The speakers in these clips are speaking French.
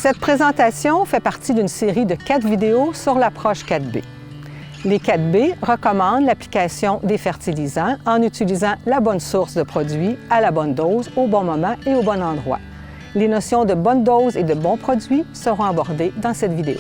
Cette présentation fait partie d'une série de 4 vidéos sur l'approche 4B. Les 4B recommandent l'application des fertilisants en utilisant la bonne source de produits à la bonne dose, au bon moment et au bon endroit. Les notions de bonne dose et de bons produits seront abordées dans cette vidéo.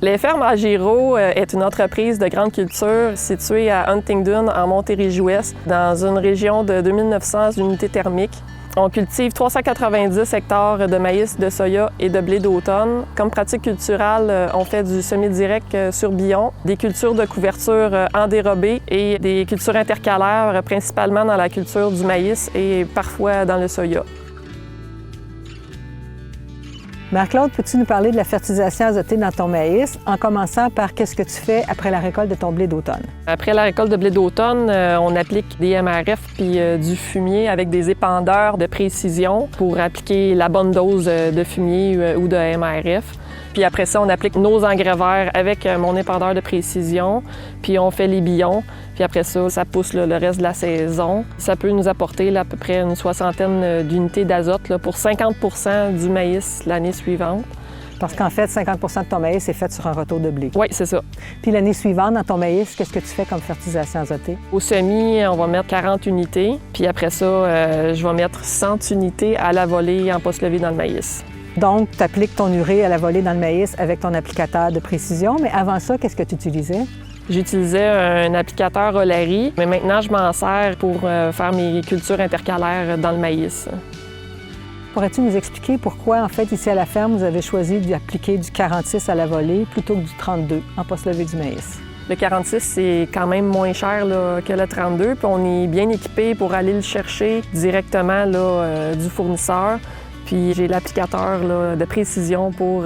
Les fermes Agiro est une entreprise de grande culture située à Huntingdon, en Montérégie-Ouest, dans une région de 2900 unités thermiques. On cultive 390 hectares de maïs, de soya et de blé d'automne. Comme pratique culturelle, on fait du semi-direct sur billon, des cultures de couverture endérobées et des cultures intercalaires, principalement dans la culture du maïs et parfois dans le soya. Marc-Claude, peux-tu nous parler de la fertilisation azotée dans ton maïs, en commençant par qu'est-ce que tu fais après la récolte de ton blé d'automne? Après la récolte de blé d'automne, on applique des MRF puis du fumier avec des épandeurs de précision pour appliquer la bonne dose de fumier ou de MRF. Puis après ça, on applique nos engrais verts avec mon épandeur de précision, puis on fait les billons. Puis après ça, ça pousse le reste de la saison. Ça peut nous apporter à peu près une 60aine d'unités d'azote pour 50 % du maïs l'année suivante. Parce qu'en fait, 50 % de ton maïs est fait sur un retour de blé. Oui, c'est ça. Puis l'année suivante, dans ton maïs, qu'est-ce que tu fais comme fertilisation azotée? Au semis, on va mettre 40 unités. Puis après ça, je vais mettre 100 unités à la volée en poste levé dans le maïs. Donc, tu appliques ton urée à la volée dans le maïs avec ton applicateur de précision. Mais avant ça, qu'est-ce que tu utilisais? J'utilisais un applicateur Olary, mais maintenant, je m'en sers pour faire mes cultures intercalaires dans le maïs. Pourrais-tu nous expliquer pourquoi, en fait, ici à la ferme, vous avez choisi d'appliquer du 46 à la volée plutôt que du 32 en poste levé du maïs? Le 46, c'est quand même moins cher que le 32, puis on est bien équipé pour aller le chercher directement du fournisseur. Puis j'ai l'applicateur de précision pour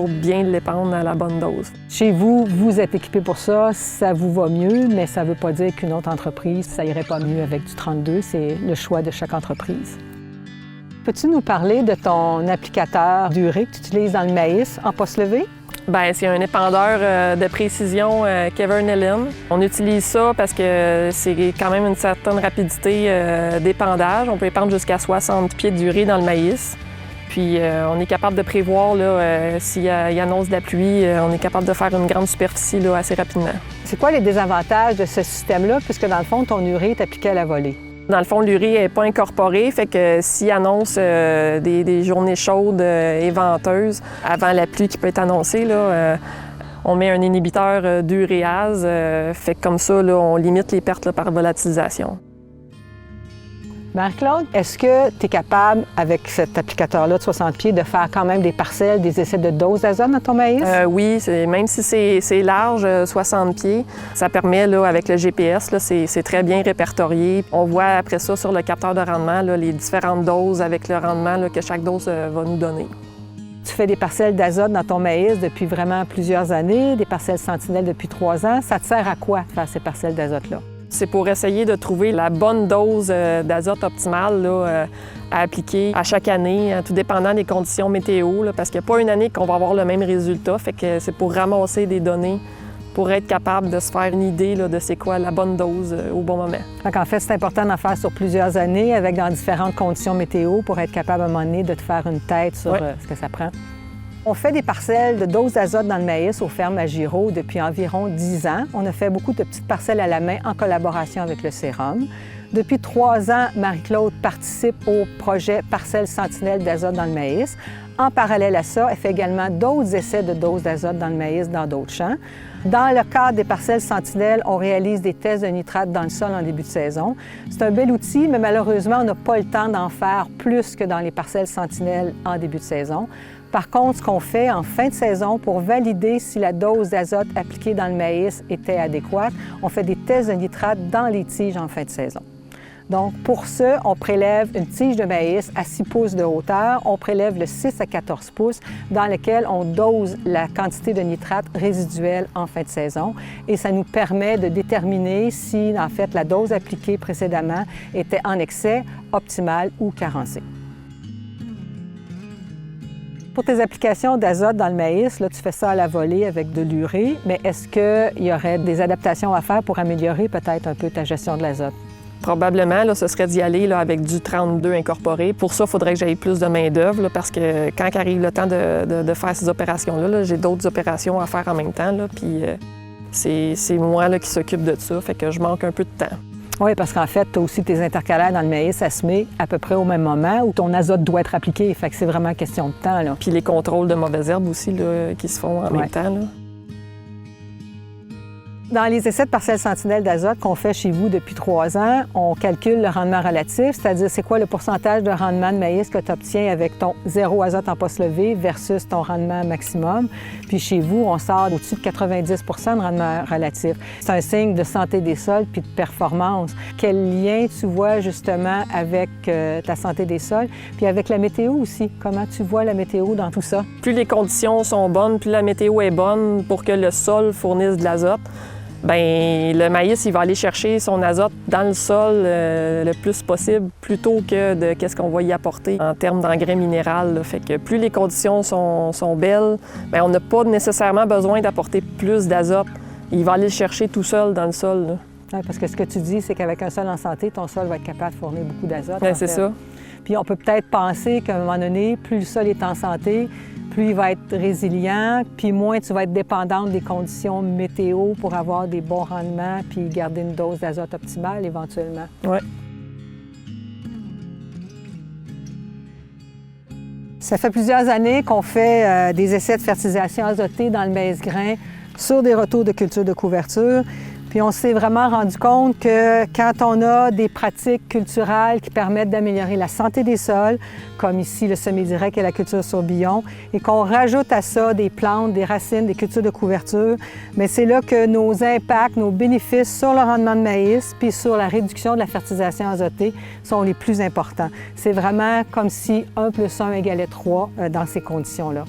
bien l'épandre à la bonne dose. Chez vous, vous êtes équipé pour ça, ça vous va mieux, mais ça ne veut pas dire qu'une autre entreprise, ça irait pas mieux avec du 32. C'est le choix de chaque entreprise. Peux-tu nous parler de ton applicateur d'urée que tu utilises dans le maïs en poste levé? Bien, c'est un épandeur de précision Kevern Ellen. On utilise ça parce que c'est quand même une certaine rapidité d'épandage. On peut épandre jusqu'à 60 pieds d'urée dans le maïs. Puis on est capable de prévoir s'il y annonce de la pluie, on est capable de faire une grande superficie assez rapidement. C'est quoi les désavantages de ce système-là, puisque dans le fond, ton urée est appliquée à la volée? Dans le fond, l'urée n'est pas incorporée, fait que s'il annonce des journées chaudes et venteuses, avant la pluie qui peut être annoncée, on met un inhibiteur d'uréase, fait que comme ça, on limite les pertes par volatilisation. Marc-Claude, est-ce que tu es capable, avec cet applicateur-là de 60 pieds, de faire quand même des parcelles, des essais de dose d'azote dans ton maïs? Oui, même si c'est large, 60 pieds, ça permet, avec le GPS, c'est très bien répertorié. On voit après ça sur le capteur de rendement les différentes doses avec le rendement que chaque dose va nous donner. Tu fais des parcelles d'azote dans ton maïs depuis vraiment plusieurs années, des parcelles sentinelles depuis 3 ans. Ça te sert à quoi, faire ces parcelles d'azote-là? C'est pour essayer de trouver la bonne dose d'azote optimale à appliquer à chaque année, tout dépendant des conditions météo, parce qu'il n'y a pas une année qu'on va avoir le même résultat. Fait que c'est pour ramasser des données pour être capable de se faire une idée de c'est quoi la bonne dose au bon moment. En fait, c'est important d'en faire sur plusieurs années avec dans différentes conditions météo pour être capable à un moment donné de te faire une tête sur ce que ça prend. On fait des parcelles de doses d'azote dans le maïs aux fermes Agiro depuis environ 10 ans. On a fait beaucoup de petites parcelles à la main en collaboration avec le sérum. Depuis 3 ans, Marie-Claude participe au projet Parcelles Sentinelles d'azote dans le maïs. En parallèle à ça, elle fait également d'autres essais de doses d'azote dans le maïs dans d'autres champs. Dans le cadre des parcelles sentinelles, on réalise des tests de nitrate dans le sol en début de saison. C'est un bel outil, mais malheureusement, on n'a pas le temps d'en faire plus que dans les parcelles sentinelles en début de saison. Par contre, ce qu'on fait en fin de saison pour valider si la dose d'azote appliquée dans le maïs était adéquate, on fait des tests de nitrate dans les tiges en fin de saison. Donc, pour ce, on prélève une tige de maïs à 6 pouces de hauteur. On prélève le 6 à 14 pouces dans lequel on dose la quantité de nitrate résiduelle en fin de saison. Et ça nous permet de déterminer si, en fait, la dose appliquée précédemment était en excès, optimale ou carencée. Pour tes applications d'azote dans le maïs, là, tu fais ça à la volée avec de l'urée, mais est-ce qu'il y aurait des adaptations à faire pour améliorer peut-être un peu ta gestion de l'azote? Probablement, là, ce serait d'y aller là, avec du 32 incorporé. Pour ça, il faudrait que j'aille plus de main-d'œuvre parce que quand arrive le temps de faire ces opérations-là, là, j'ai d'autres opérations à faire en même temps. Là, puis c'est moi là, qui s'occupe de ça, fait que je manque un peu de temps. Oui, parce qu'en fait, tu as aussi tes intercalaires dans le maïs, ça se met à peu près au même moment où ton azote doit être appliqué. Fait que c'est vraiment question de temps. Là. Puis les contrôles de mauvaises herbes aussi là, qui se font en même temps. Là. Dans les essais de parcelles sentinelles d'azote qu'on fait chez vous depuis 3 ans, on calcule le rendement relatif, c'est-à-dire c'est quoi le pourcentage de rendement de maïs que tu obtiens avec ton 0 azote en poste levé versus ton rendement maximum. Puis chez vous, on sort au-dessus de 90 de rendement relatif. C'est un signe de santé des sols puis de performance. Quel lien tu vois justement avec ta santé des sols, puis avec la météo aussi? Comment tu vois la météo dans tout ça? Plus les conditions sont bonnes, plus la météo est bonne pour que le sol fournisse de l'azote, bien, le maïs, il va aller chercher son azote dans le sol le plus possible, plutôt que de qu'est-ce qu'on va y apporter en termes d'engrais minéral. Là. Fait que plus les conditions sont belles, bien, on n'a pas nécessairement besoin d'apporter plus d'azote. Il va aller le chercher tout seul dans le sol. Là. Oui, parce que ce que tu dis, c'est qu'avec un sol en santé, ton sol va être capable de fournir beaucoup d'azote. Bien, c'est ça. Puis on peut peut-être penser qu'à un moment donné, plus le sol est en santé, plus il va être résilient, puis moins tu vas être dépendante des conditions météo pour avoir des bons rendements puis garder une dose d'azote optimale éventuellement. Oui. Ça fait plusieurs années qu'on fait des essais de fertilisation azotée dans le maïs-grain sur des retours de culture de couverture. Puis on s'est vraiment rendu compte que quand on a des pratiques culturelles qui permettent d'améliorer la santé des sols, comme ici le semi-direct et la culture sur billon, et qu'on rajoute à ça des plantes, des racines, des cultures de couverture, bien c'est là que nos impacts, nos bénéfices sur le rendement de maïs puis sur la réduction de la fertilisation azotée sont les plus importants. C'est vraiment comme si 1 + 1 = 3 dans ces conditions-là.